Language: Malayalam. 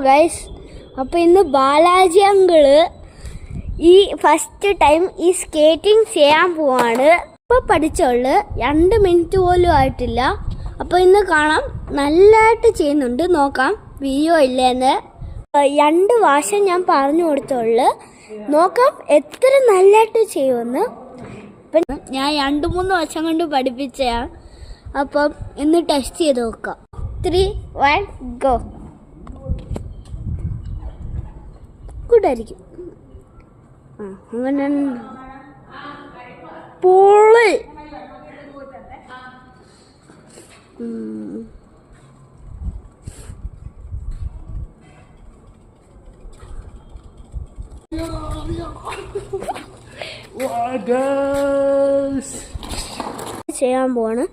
ഗൈസ്, അപ്പോൾ ഇന്ന് ബാലാജി അങ്കിള് ഈ ഫസ്റ്റ് ടൈം ഈ സ്കേറ്റിംഗ് ചെയ്യാൻ പോവാണ്. ഇപ്പോൾ പഠിച്ചോളൂ, 2 മിനിറ്റ് പോലും ആയിട്ടില്ല. അപ്പോൾ ഇന്ന് കാണാം, നല്ലതായിട്ട് ചെയ്യുന്നുണ്ട്. നോക്കാം വീഡിയോ ഇല്ലേന്ന്. 2 വർഷം ഞാൻ പറഞ്ഞു കൊടുത്തോളൂ, നോക്കാം എത്ര നല്ലതായിട്ട് ചെയ്യുമെന്ന്. ഇപ്പം ഞാൻ 2-3 വർഷം കൊണ്ട് പഠിപ്പിച്ചതാണ്. അപ്പം ഇന്ന് ടെസ്റ്റ് ചെയ്ത് നോക്കാം. 3, 1, ഗോ. കൂട്ടായിരിക്കും. അങ്ങനെ പൊളി. ചെയ്യാൻ പോവാണ്.